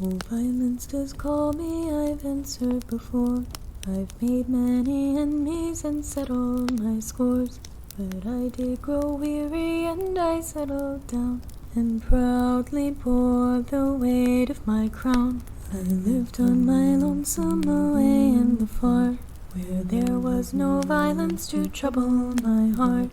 Oh, violence does call me, I've answered before. I've made many enemies and settled my scores. But I did grow weary and I settled down and proudly bore the weight of my crown. I lived on my lonesome away in the far, where there was no violence to trouble my heart.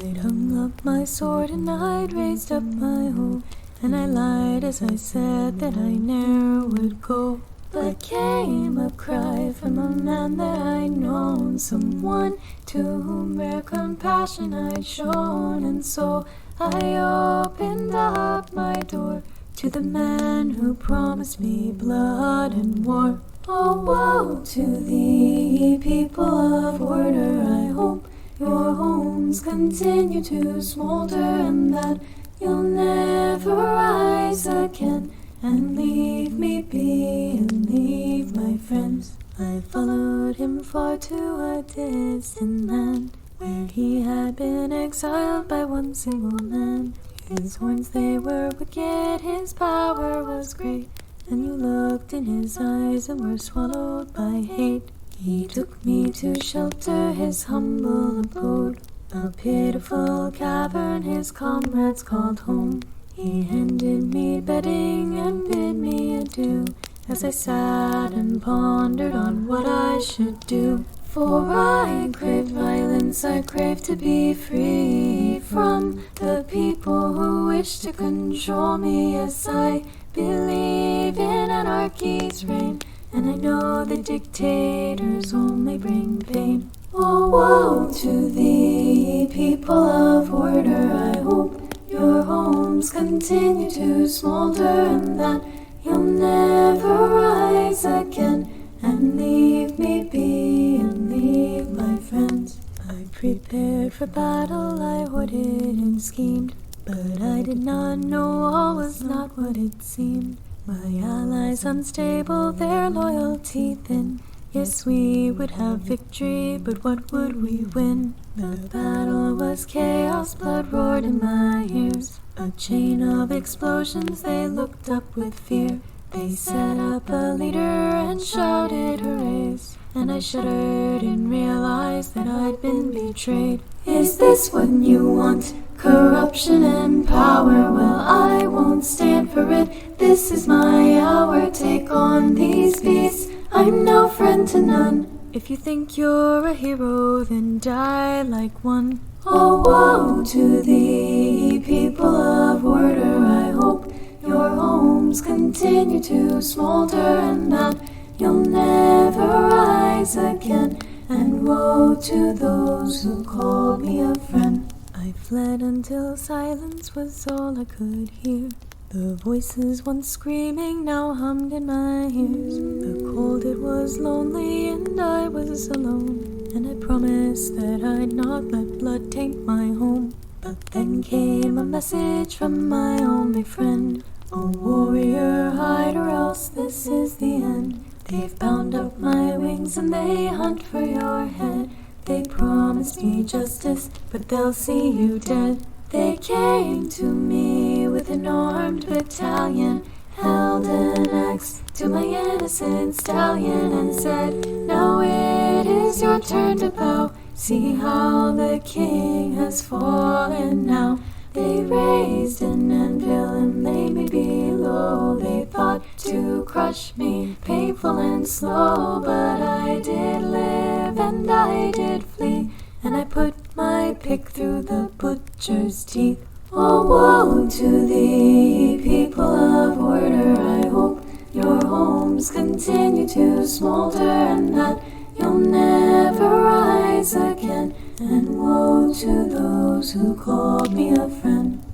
I'd hung up my sword and I'd raised up my hoe, and I lied as I said that I ne'er would go. But came a cry from a man that I'd known, someone to whom rare compassion I'd shown, and so I opened up my door to the man who promised me blood and war. Oh, woe to thee, people of order, I hope your homes continue to smolder, and that you'll never rise again and leave me be and leave my friends. I followed him far to a distant land, where he had been exiled by one single man. His horns, they were wicked, his power was great, and you looked in his eyes and were swallowed by hate. He took me to shelter his humble abode, a pitiful cavern his comrades called home. He handed me bedding and bid me adieu, as I sat and pondered on what I should do. For I craved violence, I craved to be free from the people who wish to control me. Yes, I believe in anarchy's reign, and I know that dictators only bring pain. Oh, woe to thee, people of order, I hope your homes continue to smolder, and that you'll never rise again and leave me be and leave my friends. I prepared for battle, I hoarded and schemed, but I did not know all was not what it seemed. My allies unstable, their loyalty thin. Yes, we would have victory, but what would we win? The battle was chaos, blood roared in my ears. A chain of explosions, they looked up with fear. They set up a leader and shouted hoorays, and I shuddered and realized that I'd been betrayed. Is this what you want? Corruption and power? Well, I won't stand for it. This is my hour. Take on these beasts, I'm no friend to none. If you think you're a hero, then die like one. Oh, woe to thee, people of order, I hope your homes continue to smolder, and that you'll never rise again. And woe to those who called me a friend. I fled until silence was all I could hear. The voices once screaming now hummed in my ears. The cold, it was lonely, and I was alone, and I promised that I'd not let blood taint my home. But then came a message from my only friend. Oh, warrior, hide or else this is the end. They've bound up my wings and they hunt for your head. They promised me justice, but they'll see you dead. They came to me with an armed battalion, held an axe to my innocent stallion, and said, now it is your turn to bow. See how the king has fallen now. They raised an anvil and laid me below. They thought to crush me, painful and slow, but I did live and I did flee, and I put my pick through the butcher's teeth. Oh, woe to thee, people of order, I hope your homes continue to smolder, and that you'll never rise again. And woe to those who called me a friend.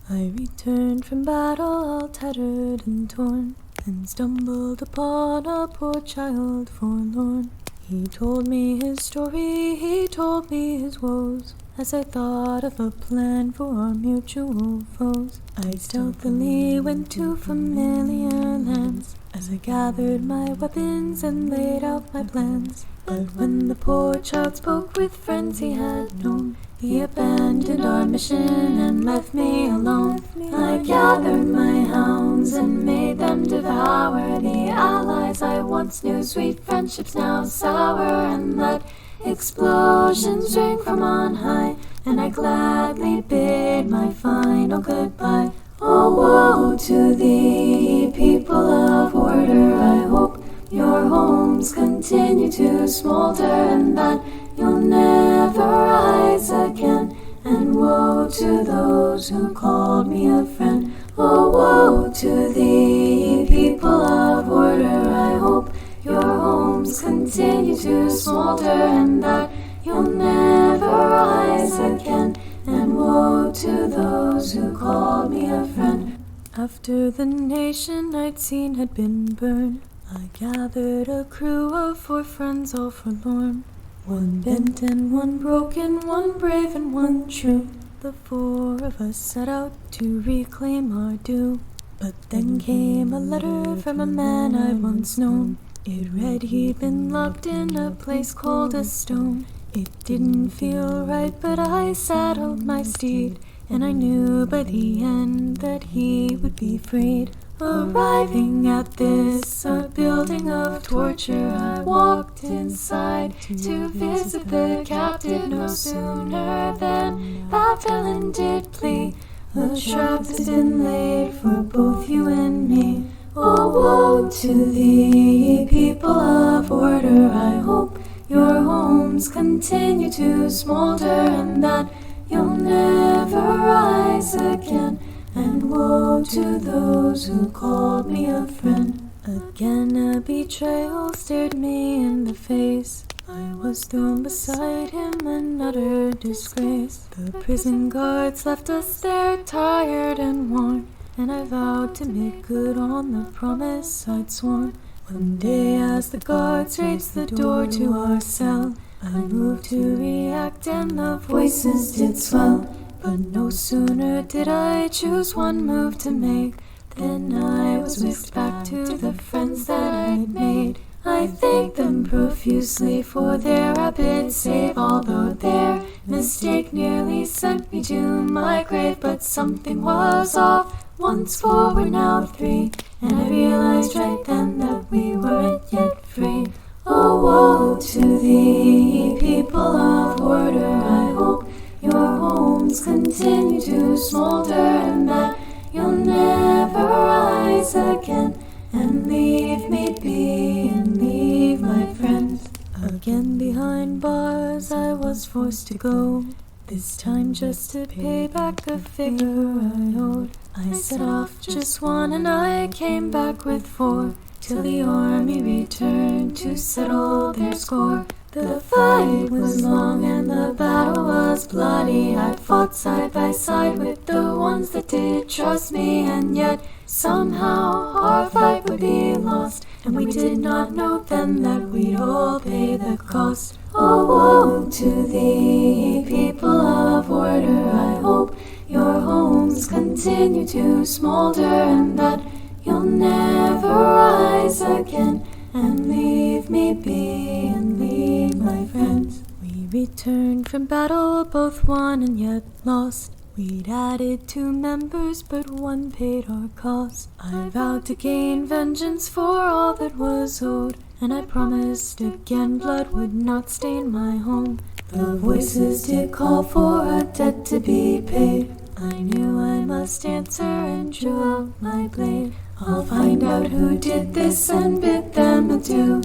I returned from battle all tattered and torn, and stumbled upon a poor child forlorn. He told me his story, he told me his woes, as I thought of a plan for our mutual foes. I stealthily went to familiar lands, as I gathered my weapons and laid out my plans. But when the poor child spoke with friends he had known, he abandoned our mission and left me alone. I gathered my hounds and made them devour the allies I once knew. Sweet friendships now sour, and let explosions ring from on high, and I gladly bid my final goodbye. Oh, woe to thee, people of order, I hope your homes continue to smolder, and that you'll never rise again. And woe to those who called me a friend. Oh, woe to thee, people of order, I hope your homes continue to smolder, and that you'll never rise again. And woe to those who called me a friend. After the nation I'd seen had been burned, I gathered a crew of 4 friends all forlorn. One bent and one broken, one brave and one true. The 4 of us set out to reclaim our due. But then came a letter from a man I once known. It read he'd been locked in a place called a stone. It didn't feel right, but I saddled my steed, and I knew by the end that he would be freed. Arriving at this, a building of torture, I walked inside to visit the captive. No sooner than that villain did plea, a trap has been laid for both you and me. Oh, woe to thee, people of order, I hope your homes continue to smolder, and that you'll never rise again. And woe to those who called me a friend. Again a betrayal stared me in the face. I was thrown beside him, an utter disgrace. The prison guards left us there tired and worn, and I vowed to make good on the promise I'd sworn. One day as the guards raised the door to our cell, I moved to react and the voices did swell. But no sooner did I choose one move to make than I was whisked back to the friends that I'd made. I thanked them profusely for their rapid save, although their mistake nearly sent me to my grave. But something was off. Once 4 were now 3, and I realized right then that we weren't yet free. Oh, woe to thee, people of order, I hope your homes continue to smolder, and that you'll never rise again. And leave me be, and leave my friends. Again behind bars I was forced to go, this time just to pay back a figure I owed. I set off just 1 and I came back with 4, till the army returned to settle their score. The fight was long and the battle was bloody. I fought side by side with the ones that did trust me, and yet somehow our fight would be lost, and we did not know then that we'd all pay the cost. Oh, woe to thee, people of order, I hope your homes continue to smolder, and that you'll never rise again. And leave me be, and leave my friends. We returned from battle, both won and yet lost. We'd added 2 members, but 1 paid our cost. I vowed to gain vengeance for all that was owed, and I promised again blood would not stain my home. The voices did call for a debt to be paid. I knew I must answer and drew out my blade. I'll find out who did this and bid them adieu.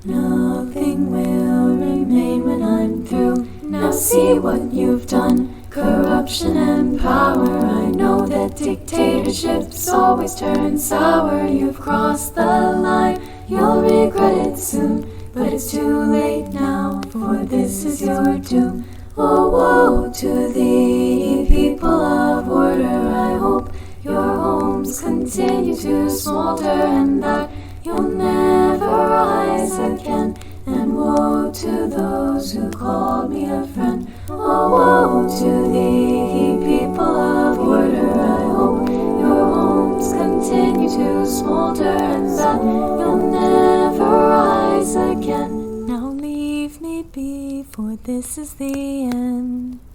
Nothing will remain when I'm through. Now see what you've done, corruption and power. I know that dictatorships always turn sour. You've crossed the line, you'll regret it soon, but it's too late now, for this is your doom. Oh, woe to thee, people of order, I hope your homes continue to smolder, and that you'll never rise again. And woe to those who called me a friend. Oh, woe to thee, people of order, I hope your homes continue to smolder, and that you'll never rise again. Now leave for this is the end.